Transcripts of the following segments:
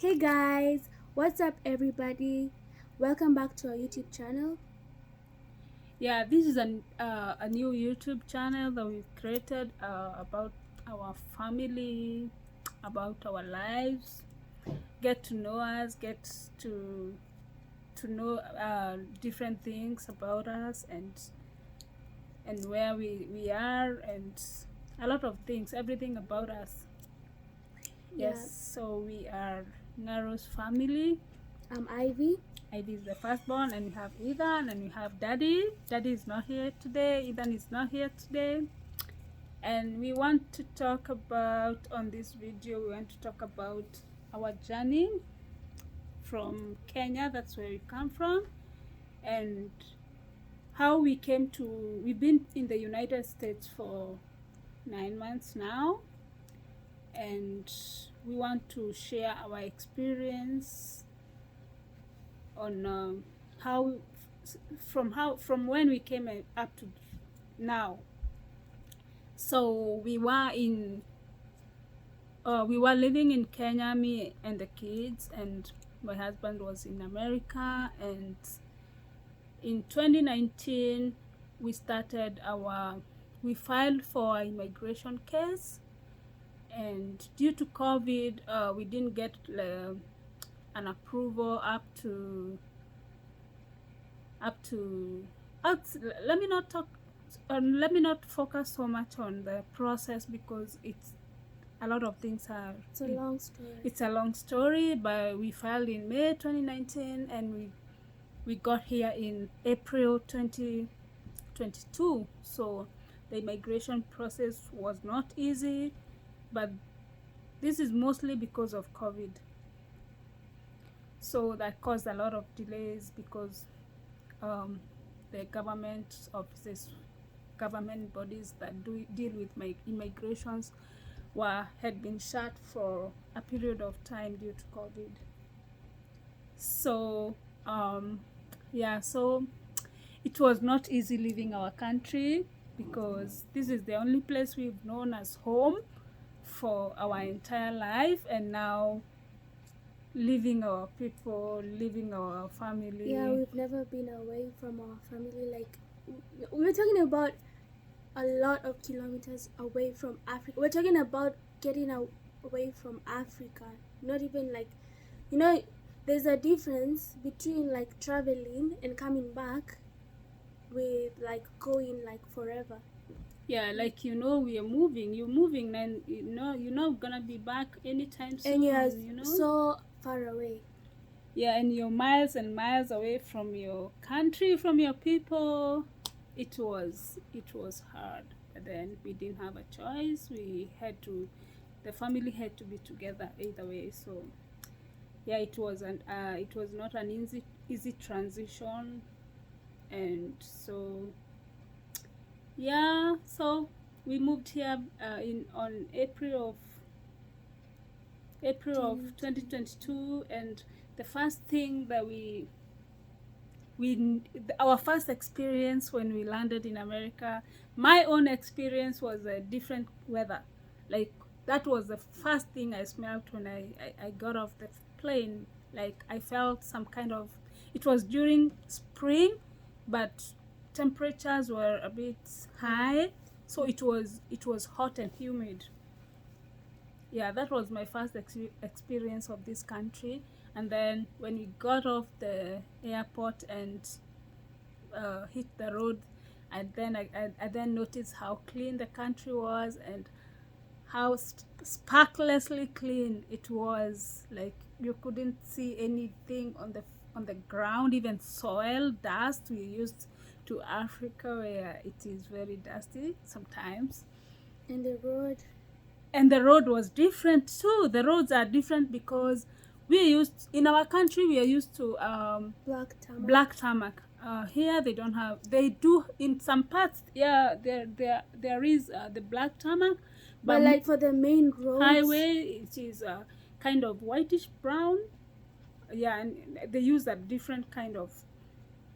Hey guys, what's up everybody? Welcome back to our YouTube channel. Yeah, this is a new YouTube channel that we've created about our family, about our lives. Get to know us, get to know different things about us and where we are and a lot of things, everything about us. Yes, Yeah, so we are Naro's family. I'm Ivy. Ivy is the firstborn, and we have Ethan, and we have Daddy. Daddy is not here today. Ethan is not here today. And we want to talk about, on this video, we want to talk about our journey from Kenya, that's where we come from, and how we came to, we've been in the United States for 9 months now, and we want to share our experience on from when we came up to now. So we were living in Kenya, me and the kids, and my husband was in America. And in 2019, we filed for our immigration case. And due to COVID, we didn't get an approval up to. Let me not talk. Let me not focus so much on the process because it's a lot of things are. It's a long story. It's a long story, but we filed in May 2019 and we got here in April 2022. So the immigration process was not easy, but this is mostly because of COVID. So that caused a lot of delays because the government offices, government bodies that deal with my immigrations had been shut for a period of time due to COVID. So so it was not easy leaving our country because this is the only place we've known as home for our entire life, and now leaving our people, leaving our family. Yeah, we've never been away from our family. Like, we're talking about a lot of kilometers away from Africa. We're talking about getting away from Africa. Not even like, you know, there's a difference between like traveling and coming back with like going like forever. Yeah, like we are moving. You're moving, and you're not gonna be back anytime soon. And you're You know. so far away. Yeah, and you're miles and miles away from your country, from your people. It was hard, but then we didn't have a choice. The family had to be together either way. So yeah, it was not an easy transition, and so yeah, so we moved here in on April of 2022, and the first thing that our first experience when we landed in America, my own experience was a different weather. Like, that was the first thing I smelled when I got off the plane. Like, I felt some kind of, it was during spring, but temperatures were a bit high, so it was hot and humid. Yeah, that was my first experience of this country. And then when we got off the airport and hit the road, I then noticed how clean the country was and how sparklessly clean it was. Like, you couldn't see anything on the ground, even soil, dust. We used to Africa where it is very dusty sometimes. And the road Was different too. The roads are different because in our country we are used to black tarmac. Here they don't have. They do in some parts. Yeah, there is the black tarmac, but like for the main roads, highway it is kind of whitish brown. Yeah, and they use a different kind of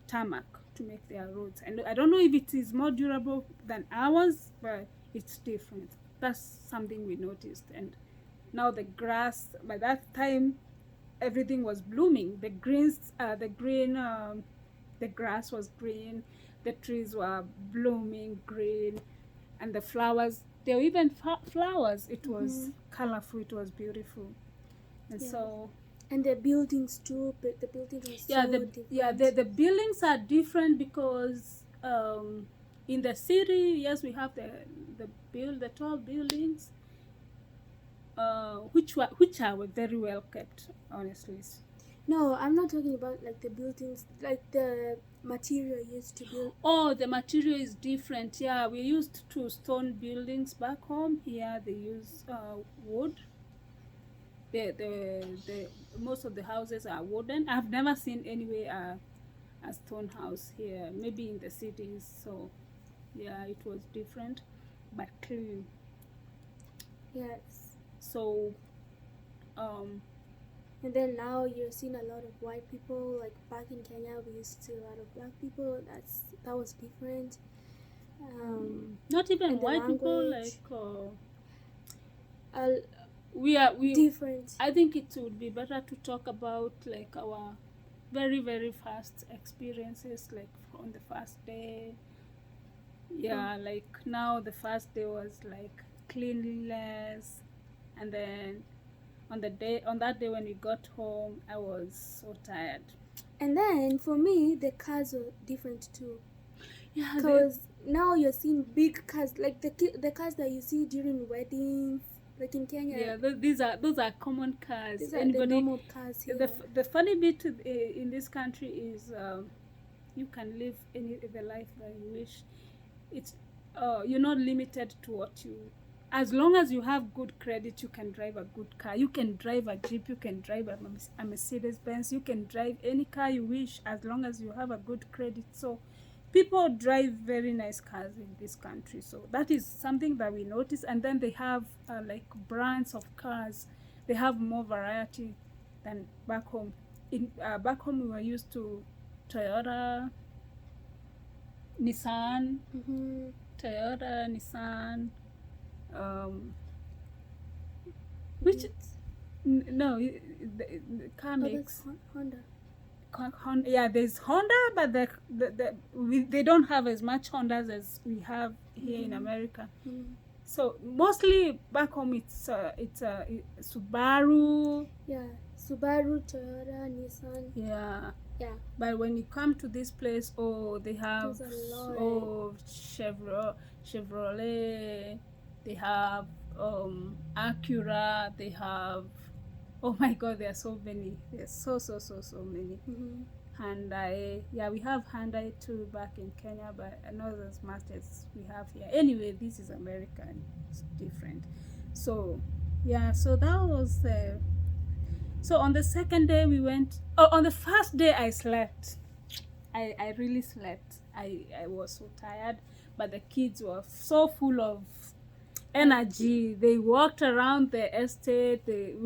tarmac to make their roads. And I don't know if it is more durable than ours, but it's different. That's something we noticed. And now the grass, by that time, everything was blooming. The greens, the grass was green, the trees were blooming green, and the flowers, there were even flowers. It was colorful, it was beautiful. And Yeah. so And the buildings too, but the buildings are so different. the buildings are different because in the city, yes, we have the tall buildings, which are very well kept, honestly. No, I'm not talking about like the buildings, like the material used to build. Oh, the material is different. Yeah, we used to stone buildings back home. Here they use wood. The most of the houses are wooden. I've never seen anywhere a stone house here. Maybe in the cities. So yeah, it was different, but clean. Yes. So and then now you're seeing a lot of white people. Like back in Kenya, we used to see a lot of black people. That was different. Not even and the white people, language. like we Different. I think it would be better to talk about like our very, very first experiences, like on the first day. Yeah, like now the first day was like cleanliness, and then on that day when we got home, I was so tired. And then for me, the cars were different too. Yeah, Because now you're seeing big cars, like the cars that you see during weddings, like in Kenya. Yeah, those are common cars. These are the normal cars here. The funny bit in this country is you can live the life that you wish. It's you're not limited to what you. As long as you have good credit, you can drive a good car. You can drive a Jeep. You can drive a Mercedes Benz. You can drive any car you wish as long as you have a good credit. So people drive very nice cars in this country. So that is something that we notice. And then they have like brands of cars. They have more variety than back home. Back home, we were used to Toyota, Nissan, Toyota, Nissan. Which no, the car makes Honda. Yeah, there's Honda, but they don't have as much Hondas as we have here in America. So mostly back home it's Subaru. Yeah, Subaru, Toyota, Nissan. Yeah. Yeah. But when you come to this place, they have Chevrolet. They have Acura. They have, oh my God, there are so many. There's so many. Hyundai. Yeah, we have Hyundai too back in Kenya, but not as much as we have here. Anyway, this is America and it's different. So yeah, so that was so on the second day we went. On the first day I slept. I really slept. I was so tired, but the kids were so full of energy. They walked around the estate. Is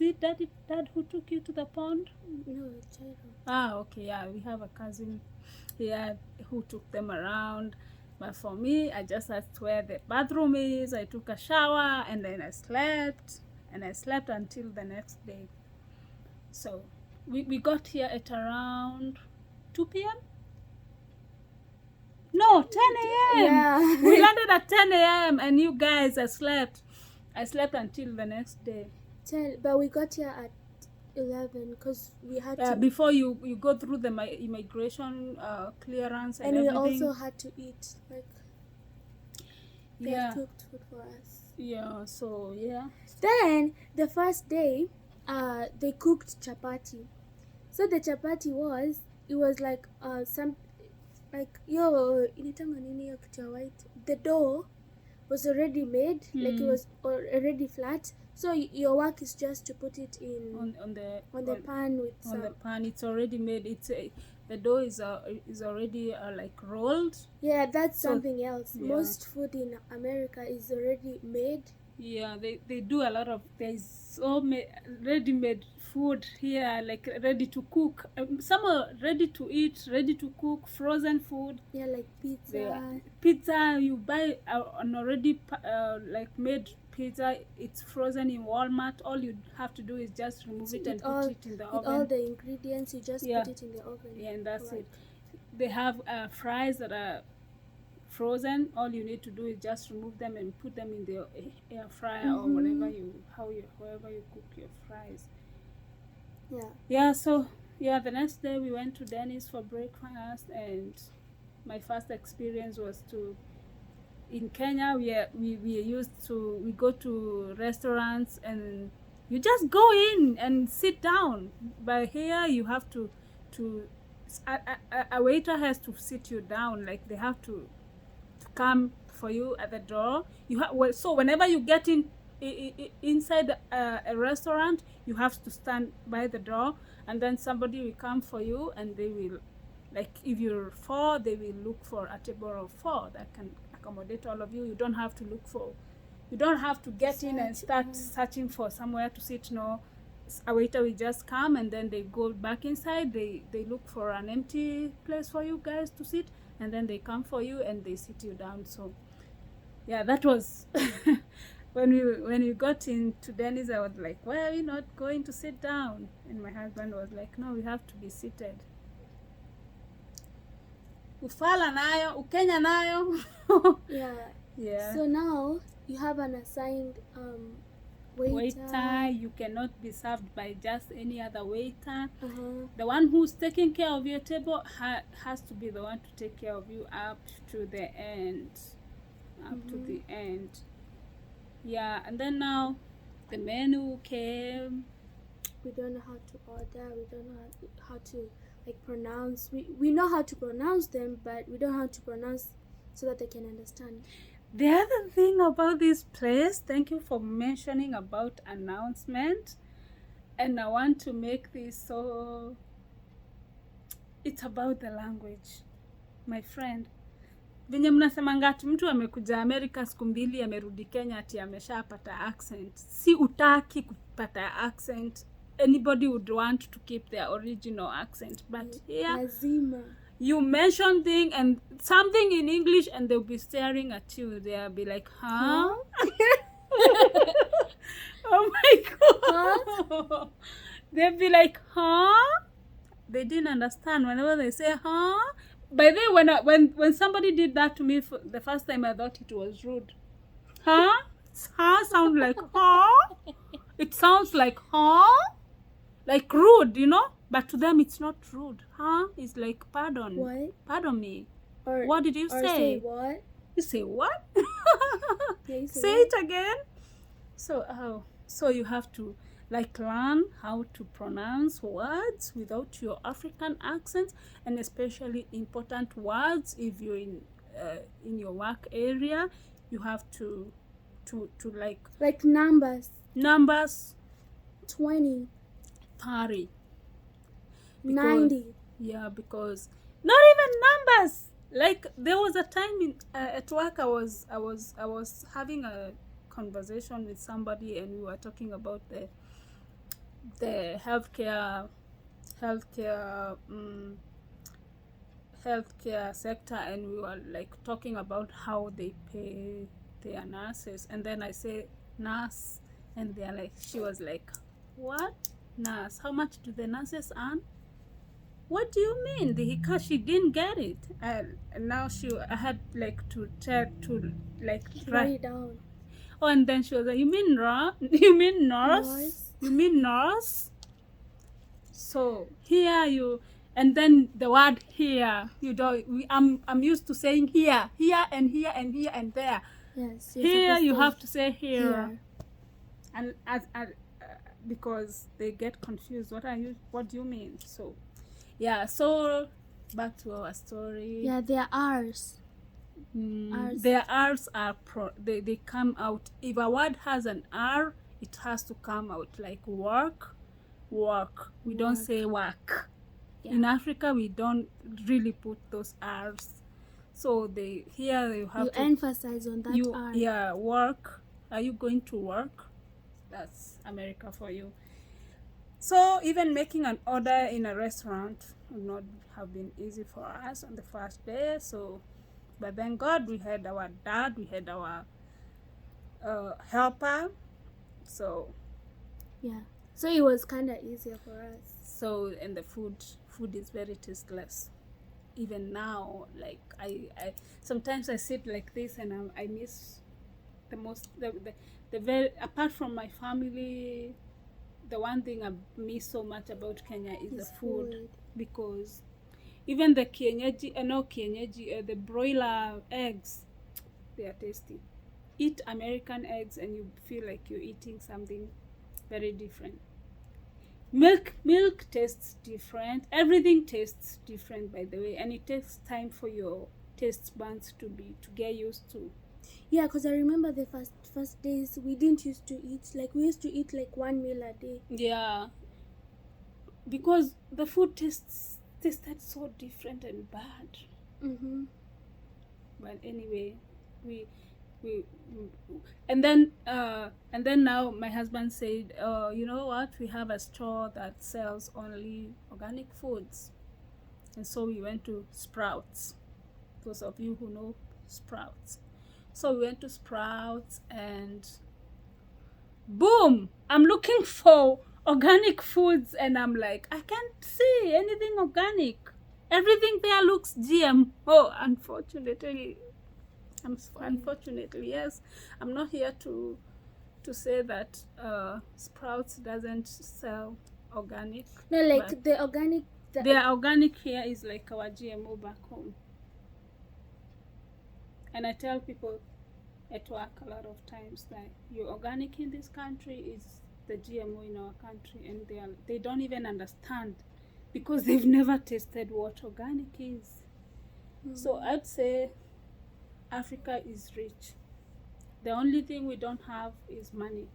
it dad who took you to the pond? No, Jairo. Okay, yeah, we have a cousin here who took them around. But for me, I just asked where the bathroom is. I took a shower and then I slept. And I slept until the next day. So we got here at around 2 p.m. No, 10 a.m. Yeah. We landed at 10 a.m. and you guys, I slept until the next day. 10, but we got here at 11 because we had to. Before you go through the immigration clearance and everything. And we also had to eat, like, they cooked food for us. Yeah, so yeah. Then the first day, they cooked chapati. So the chapati was like some, like initanga nini ya kitu white. The dough was already made, like it was already flat. So your work is just to put it in on the pan with on the pan. It's already made. The dough is already like rolled. Yeah, that's something else. Yeah. Most food in America is already made. Yeah, they do a lot of, there's so ready-made food here, like ready to cook. Some are ready to eat, ready to cook, frozen food. Yeah, like pizza. Pizza, you buy an already like made pizza, it's frozen in Walmart. All you have to do is just remove it and put it in the with oven. all the ingredients, you just Yeah. put it in the oven. Yeah, and that's Correct. it. They have fries that are frozen. All you need to do is just remove them and put them in the air fryer or whatever however you cook your fries. Yeah. Yeah, so yeah, the next day we went to Denny's for breakfast, and my first experience was in Kenya. We go to restaurants and you just go in and sit down. But here you have to a waiter has to sit you down. Like they have to come for you at the door. So whenever you get inside a restaurant, you have to stand by the door, and then somebody will come for you, and they will, like if you're 4, they will look for a table of 4 that can accommodate all of you. You don't have to get in and start searching for somewhere to sit. No, a waiter will just come, and then they go back inside. They look for an empty place for you guys to sit, and then they come for you and they sit you down. So yeah, that was when we got into Denny's, I was like, why are we not going to sit down? And my husband was like, no, we have to be seated. Ufala nayo, Ukenya nayo. Yeah. So now you have an assigned waiter. You cannot be served by just any other waiter. Uh-huh. The one who's taking care of your table has to be the one to take care of you up to the end. To the end. Yeah, and then now the menu came. We don't know how to order. We don't know how to pronounce. We know how to pronounce them, but we don't know how to pronounce so that they can understand. The other thing about this place, thank you for mentioning about announcement, and I want to make this so it's about the language. My friend, venye mnasemanga ati mtu amekuja Amerika siku 2 amerudi Kenya ati ameshapata accent. Si utaki kupata accent. Anybody would want to keep their original accent, but here lazima. You mention something in English, and they'll be staring at you. They'll be like, huh? Oh my God. Huh? They'll be like, huh? They didn't understand whenever they say, huh? By the way, when somebody did that to me for the first time, I thought it was rude. Huh? Huh sound like huh? It sounds like huh? Like rude, you know? But to them, it's not rude. Huh? It's like, pardon. What? Pardon me. Or, what did you say? What? You say what? Yeah, you say what? it again. So you have to learn how to pronounce words without your African accent, and especially important words. If you're in your work area, you have to like numbers. 20. 30. 90. Yeah, because not even numbers. Like there was a time at work, I was having a conversation with somebody, and we were talking about the healthcare sector, and we were talking about how they pay their nurses, and then I say nurse, and they're like, she was like, what? Nurse? How much do the nurses earn? What do you mean? Because she didn't get it, and now I had to write it down. Oh, and then she was like, you mean nurse? You mean nurse? You mean nurse? So here and then the word here, I'm used to saying here, and here, and here, and there. Yes. Here you have to say here. And because they get confused. What do you mean? So yeah, so back to our story. Yeah, their R's. Their R's are they come out. If a word has an R, it has to come out, like work. We don't say work. Yeah. In Africa, we don't really put those R's. So you have to emphasize on that R. Yeah, work. Are you going to work? That's America for you. So even making an order in a restaurant would not have been easy for us on the first day. So, but thank God we had our dad, we had our helper. So Yeah. So it was kind of easier for us. and the food is very tasteless. Even now, like I sometimes I sit like this and I miss the most the very, apart from my family, the one thing I miss so much about Kenya is the It's food, food. because even the the broiler eggs, they are tasty. Eat American eggs and you feel like you're eating something very different. Milk tastes different. Everything tastes different, by the way, and it takes time for your taste buds to get used to. Yeah, because I remember the first days we didn't used to eat, like we used to eat like one meal a day. Yeah, because the food tasted so different and bad. Mm-hmm. But anyway, we we and then now my husband said, you know what, we have a store that sells only organic foods, and so we went to Sprouts. Those of you who know Sprouts, so we went to Sprouts, and boom, I'm looking for organic foods, and I'm like, I can't see anything organic. Everything there looks GMO. Unfortunately, yes. I'm not here to say that Sprouts doesn't sell organic. No, like but the organic. their organic here is like our GMO back home. And I tell people at work a lot of times that your organic in this country is the GMO in our country, and they don't even understand, because they've never tasted what organic is. So I'd say Africa is rich. The only thing we don't have is money,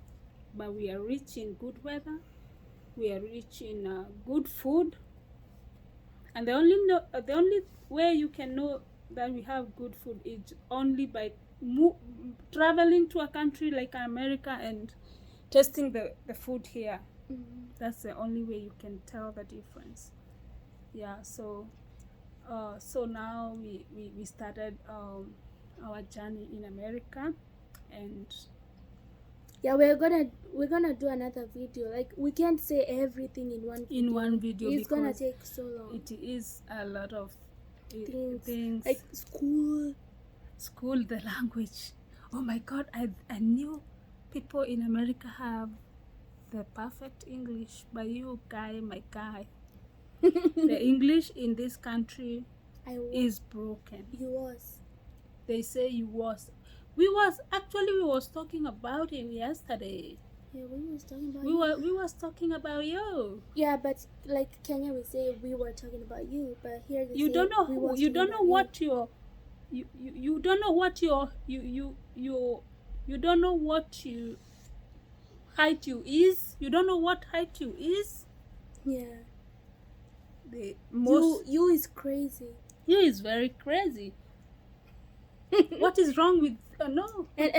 but we are rich in good weather. We are rich in good food, and the only way you can know that we have good food is only by traveling to a country like America and tasting the food here. That's the only way you can tell the difference. Yeah, so now we started our journey in America, and yeah, we're gonna do another video. Like we can't say everything in one video. It's gonna take so long. It is a lot of things like school, the language. Oh my God, I knew people in America have the perfect English, but my guy, the English in this country is broken. They say you was. We was talking about him yesterday. Yeah, we was talking about we was talking about you. Yeah, but like Kenya, we say we were talking about you, but here you don't know who, you don't know what your you don't know what your you don't know what you height you is. You don't know what height you is. Yeah. The most you is crazy. You is very crazy. What is wrong with no? And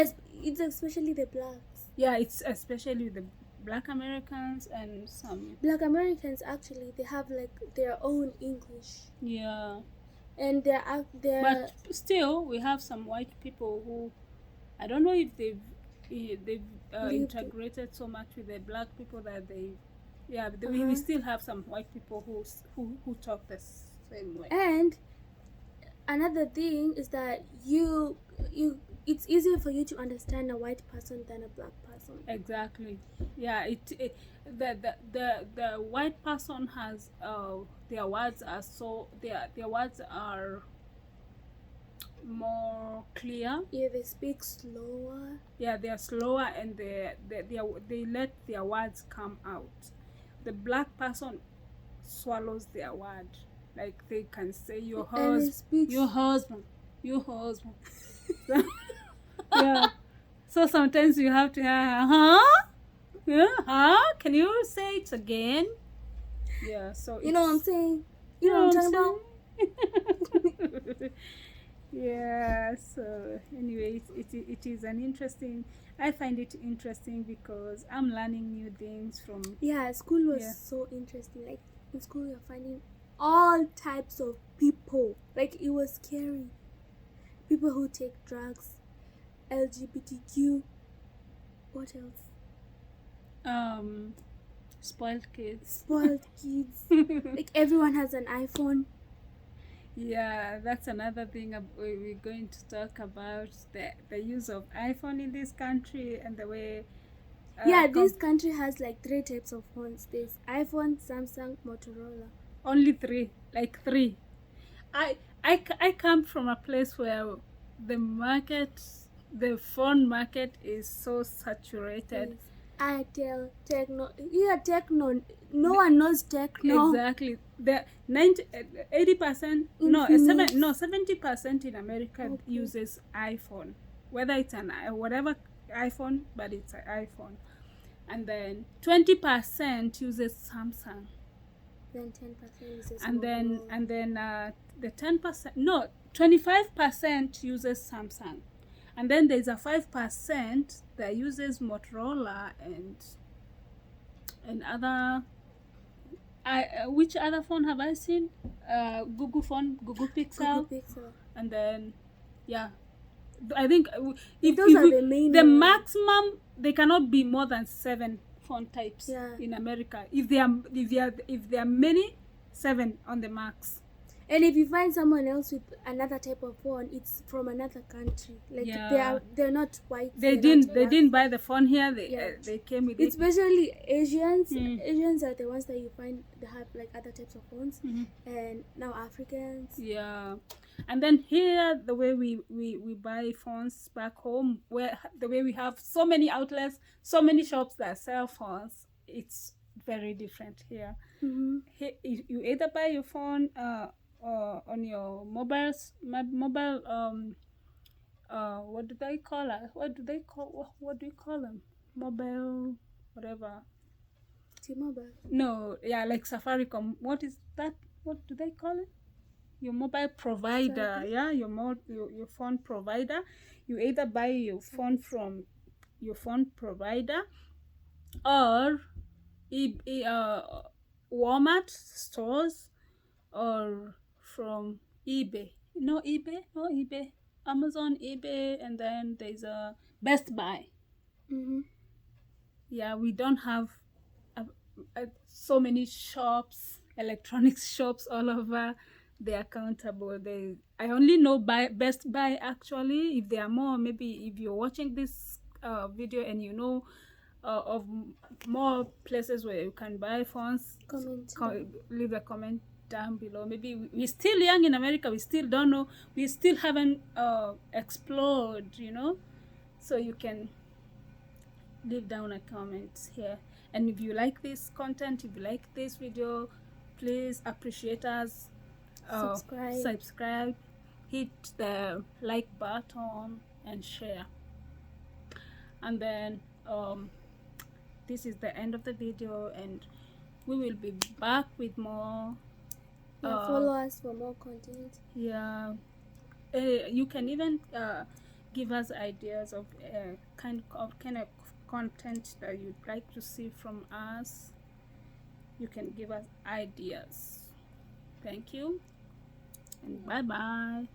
it's especially the blacks. Yeah, it's especially the Black Americans, and some Black Americans actually they have like their own English. Yeah. And they're but still we have some white people who I don't know if they've integrated so much with the black people that we still have some white people who talk the same way. And another thing is that it's easier for you to understand a white person than a black person. Exactly. Yeah, the white person has their words are so their words are more clear. Yeah, they speak slower. Yeah, they are slower, and they let their words come out. The black person swallows their word. Like they can say your husband. Yeah. So sometimes you have to can you say it again? Yeah, so you know what I'm saying? You know what I'm talking about? Yeah, so anyway, it is an interesting, I find it interesting because I'm learning new things from. Yeah, school was so interesting. Like in school you're finding all types of people. Like it was scary. People who take drugs, LGBTQ, What else? Spoiled kids. Spoiled kids. Like everyone has an iPhone. Yeah, that's another thing we're going to talk about, the use of iPhone in this country and the way. Yeah, this country has like 3 types of phones. There's iPhone, Samsung, Motorola. Only 3, like 3. I come from a place where the phone market is so saturated. Yes. Itel, Techno. Yeah, Techno. No one knows Techno. Exactly. The 80%, no, Infinix. 70% in America Okay. uses iPhone, whether it's whatever iPhone, but it's an iPhone, and then 20% uses Samsung, Then 10% uses and Motorola. then the 10%, no, 25% uses Samsung, and then there's a 5% that uses Motorola and other. Which other phone have I seen? Google phone, Google Pixel, Google Pixel. and then yeah, I think if Those are the main the ones. maximum, they cannot be more than 7 phone types Yeah. in America. If there are many, 7 on the max. And if you find someone else with another type of phone, it's from another country. Like Yeah. they're not white. They they're not didn't buy the phone here. Yeah. They came with It's it. basically Asians. Mm. Asians are the ones that you find they have like other types of phones, Mhm. and now Africans. Yeah, and then here the way we buy phones back home, where the way we have so many outlets, so many shops that sell phones, it's very different here. Mm-hmm. Here you either buy your phone on your mobile what do they call it? What do you call them? Mobile whatever. T-Mobile. No, yeah, like Safaricom. What is that? What do they call it? Your mobile provider. Sorry? Yeah, your phone provider. You either buy your phone from your phone provider or Walmart stores or from eBay. No eBay, Amazon, eBay, and then there's a Best Buy. Mm-hmm. Yeah, we don't have so many shops, electronics shops all over. They're accountable. I only know Best Buy actually. If there are more, maybe if you're watching this video and you know of more places where you can buy phones, leave a comment down below. Maybe we're still young in America. We still don't know. We still haven't explored, so you can leave down a comment here. And if you like this content, if you like this video, please appreciate us. Subscribe, hit the like button and share. And then this is the end of the video, and we will be back with more. Follow us for more content. Yeah, you can even give us ideas of kind of content that you'd like to see from us. You can give us ideas. Thank you, and bye bye.